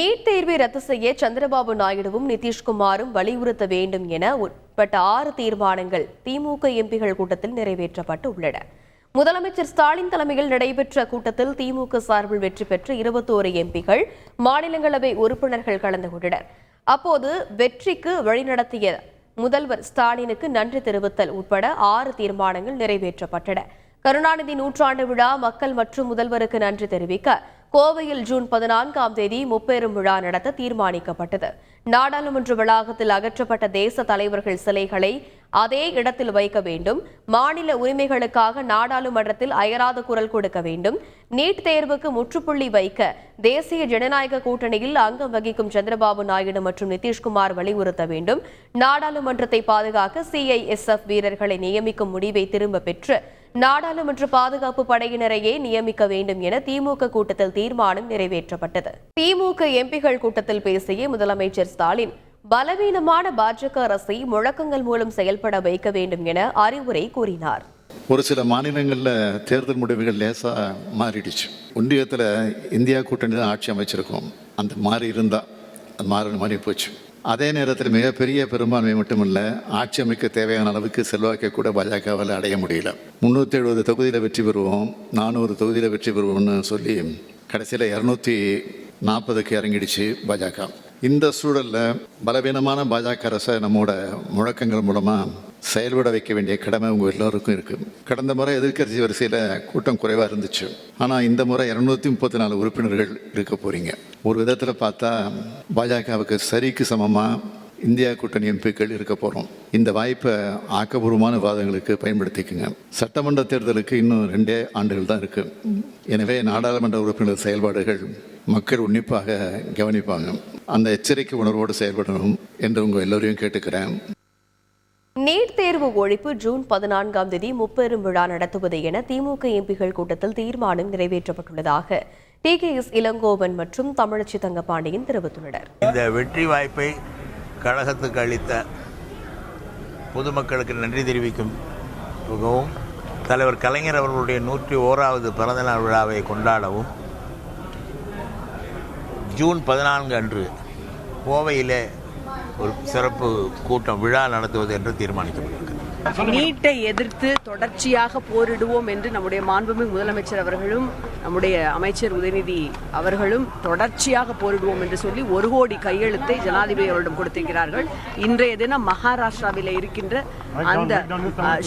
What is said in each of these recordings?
NEET தேர்வை ரத்து செய்ய சந்திரபாபு நாயுடுவும் நிதிஷ்குமாரும் வலியுறுத்த வேண்டும் என உட்பட்ட 6 தீர்மானங்கள் திமுக எம்பிகள் கூட்டத்தில் நிறைவேற்றப்பட்டு உள்ளன. முதலமைச்சர் ஸ்டாலின் தலைமையில் நடைபெற்ற கூட்டத்தில் திமுக சார்பில் வெற்றி பெற்ற 21 எம்பிகள் மாநிலங்களவை உறுப்பினர்கள் கலந்து கொண்டனர். அப்போது வெற்றிக்கு வழிநடத்திய முதல்வர் ஸ்டாலினுக்கு நன்றி தெரிவித்தல் உட்பட 6 தீர்மானங்கள் நிறைவேற்றப்பட்டன. கருணாநிதி நூற்றாண்டு விழா மக்கள் மற்றும் முதல்வருக்கு நன்றி தெரிவிக்க கோவையில் ஜூன் 14ஆம் தேதி முப்பெரும் விழா நடத்த தீர்மானிக்கப்பட்டது. நாடாளுமன்ற வளாகத்தில் அகற்றப்பட்ட தேச தலைவர்கள் சிலைகளை அதே இடத்தில் வைக்க வேண்டும். மாநில உரிமைகளுக்காக நாடாளுமன்றத்தில் அயராத குரல் கொடுக்க வேண்டும். நீட் தேர்வுக்கு முற்றுப்புள்ளி வைக்க தேசிய ஜனநாயக கூட்டணியில் அங்கம் வகிக்கும் சந்திரபாபு நாயுடு மற்றும் நிதிஷ்குமார் வலியுறுத்த வேண்டும். நாடாளுமன்றத்தை பாதுகாக்க CISF வீரர்களை நியமிக்கும் முடிவை திரும்ப பெற்று நாடாளுமன்ற பாதுகாப்பு படையினரையே நியமிக்க வேண்டும் என திமுக கூட்டத்தில் தீர்மானம் நிறைவேற்றப்பட்டது. திமுக எம்பிகள் கூட்டத்தில் பேசிய முதலமைச்சர் ஸ்டாலின் பலவீனமான பாஜக அரசை முழக்கங்கள் மூலம் செயல்பட வைக்க வேண்டும் என அறிவுரை கூறினார். ஒரு சில மாநிலங்களில் தேர்தல் முடிவுகள் லேசா மாறிடுச்சு. ஒன்றியத்தில் இந்தியா கூட்டணி தான் ஆட்சி அமைச்சிருக்கோம். அந்த மாறி இருந்தால் அது மாறி போச்சு. அதே நேரத்தில் மிகப்பெரிய பெரும்பான்மை மட்டுமல்ல, ஆட்சி அமைக்க தேவையான அளவுக்கு செல்வாக்கை கூட பாஜகவால் அடைய முடியல. 370 தொகுதியில் வெற்றி பெறுவோம், 400 தொகுதியில் வெற்றி பெறுவோம்னு சொல்லி கடைசியில் 240க்கு இறங்கிடுச்சு பாஜக. இந்த சூழலில் பலவீனமான பாஜக அரசை நம்மோட முழக்கங்கள் மூலமாக செயல்பட வைக்க வேண்டிய கடமை உங்கள் எல்லோருக்கும் இருக்குது. கடந்த முறை எதிர்க்கட்சி வரிசையில் கூட்டம் குறைவாக இருந்துச்சு. ஆனால் இந்த முறை 234 உறுப்பினர்கள் இருக்க போகிறீங்க. ஒரு விதத்தில் பார்த்தா பாஜகவுக்கு சரிக்கு சமமாக இந்தியா கூட்டணி எம்பிக்கள் இருக்க போகிறோம். இந்த வாய்ப்பை ஆக்கப்பூர்வமான விவாதங்களுக்கு பயன்படுத்திக்குங்க. சட்டமன்ற தேர்தலுக்கு இன்னும் 2 ஆண்டுகள் தான் இருக்குது. எனவே நாடாளுமன்ற உறுப்பினர் செயல்பாடுகள் மக்கள் உன்னிப்பாக கவனிப்பாங்க. அந்த எச்சரிக்கை உணர்வோடு செயல்படணும் என்று உங்கள் எல்லோரையும் கேட்டுக்கிறேன். நீட் தேர்வு ஒழிப்பு ஜூன் 14ஆம் தேதி முப்பெரும் விழா நடத்துவது என திமுக எம்பிகள் கூட்டத்தில் தீர்மானம் நிறைவேற்றப்பட்டுள்ளதாக TKS இளங்கோவன் மற்றும் தமிழச்சி தங்கபாண்டியன் தெரிவித்துள்ளனர். இந்த வெற்றி வாய்ப்பை கழகத்துக்கு அளித்த பொதுமக்களுக்கு நன்றி தெரிவிக்கும் மிகவும் தலைவர் கலைஞர் அவர்களுடைய 101வது பிறந்தநாள் விழாவை கொண்டாடவும் ஜூன் 14 அன்று கோவையிலே ஒரு சிறப்பு கூட்டம் விழா நடத்துவது என்று தீர்மானிக்கப்பட்டிருக்கிறது. நீட்டை எதிர்த்து தொடர்ச்சியாக போரிடுவோம் என்று நம்முடைய மாண்புமிகு முதலமைச்சர் அவர்களும் நம்முடைய அமைச்சர் உதயநிதி அவர்களும் தொடர்ச்சியாக போரிடுவோம் என்று சொல்லி 1 கோடி கையெழுத்தை ஜனாதிபதி அவரிடம் கொடுத்திருக்கிறார்கள். இன்றைய தினம் மகாராஷ்டிராவில் இருக்கின்ற அந்த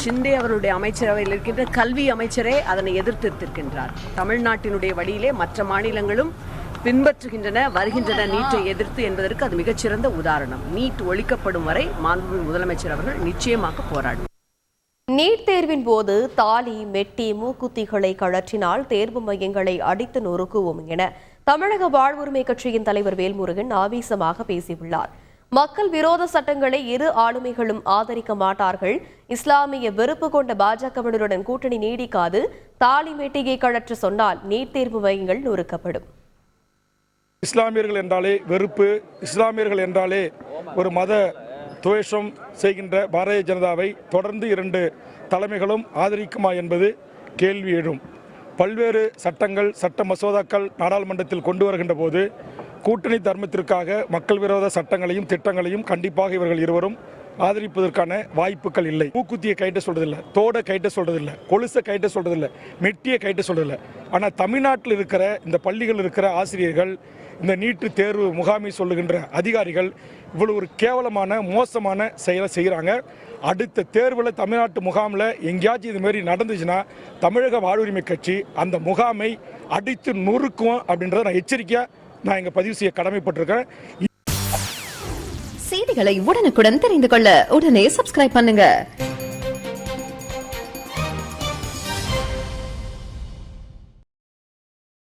ஷிண்டே அவருடைய அமைச்சரவையில் இருக்கின்ற கல்வி அமைச்சரே அதனை எதிர்த்திருக்கின்றார். தமிழ்நாட்டினுடைய வழியிலே மற்ற மாநிலங்களும் பின்பற்றுகின்றன, வருகின்றன நீட்டை எதிர்த்து என்பதற்கு அது மிகச்சிறந்த உதாரணம். நீட் ஒழிக்கப்படும் வரை மாண்புமிகு முதலமைச்சர் அவர்கள் நிச்சயமாக போராடும். நீட் தேர்வின் போது தாலி, மெட்டி, மூக்குத்திகளை கழற்றினால் தேர்வு மையங்களை அடித்து நொறுக்குவோம் என தமிழக வாழ்வுரிமை கட்சியின் தலைவர் வேல்முருகன் ஆவேசமாக பேசியுள்ளார். மக்கள் விரோத சட்டங்களை இரு ஆளுமைகளும் ஆதரிக்க மாட்டார்கள். இஸ்லாமிய வெறுப்பு கொண்ட பாஜகவினருடன் கூட்டணி நீடிக்காது. தாலி, மெட்டியை கழற்ற சொன்னால் நீட் தேர்வு மையங்கள் நொறுக்கப்படும். இஸ்லாமியர்கள் என்றாலே வெறுப்பு, இஸ்லாமியர்கள் என்றாலே ஒரு மத துவேஷம் செய்கின்ற பாரதிய ஜனதாவை தொடர்ந்து 2 தலைமைகளும் ஆதரிக்குமா என்பது கேள்வி எழும். பல்வேறு சட்டங்கள், சட்ட மசோதாக்கள் நாடாளுமன்றத்தில் கொண்டு வருகின்ற போது கூட்டணி தர்மத்திற்காக மக்கள் விரோத சட்டங்களையும் திட்டங்களையும் கண்டிப்பாக இவர்கள் இருவரும் ஆதரிப்பதற்கான வாய்ப்புகள் இல்லை. மூக்குத்தியை கைட்ட சொல்றதில்லை, தோடை கைட்ட சொல்றதில்லை, கொலுசை கைட்ட சொல்றதில்லை, மெட்டியை கைட்ட சொல்றதில்லை. ஆனால் தமிழ்நாட்டில் இருக்கிற இந்த பள்ளிகள் இருக்கிற ஆசிரியர்கள், இந்த நீட்டு தேர்வு முகாமை சொல்லுகின்ற அதிகாரிகள் இவ்வளவு ஒரு கேவலமான மோசமான செயலை செய்கிறாங்க. அடுத்த தேர்வில் தமிழ்நாட்டு முகாமில் எங்கேயாச்சும் இது மாதிரி நடந்துச்சுன்னா தமிழக வாழ்வுரிமை கட்சி அந்த முகாமை அடித்து நொறுக்கும் அப்படின்றத நான் எச்சரிக்கையாக நான் இங்கே பதிவு செய்ய கடமைப்பட்டிருக்கேன். செய்திகளை உடனுக்குடன் தெரிந்து கொள்ள உடனே சப்ஸ்கிரைப் பண்ணுங்க.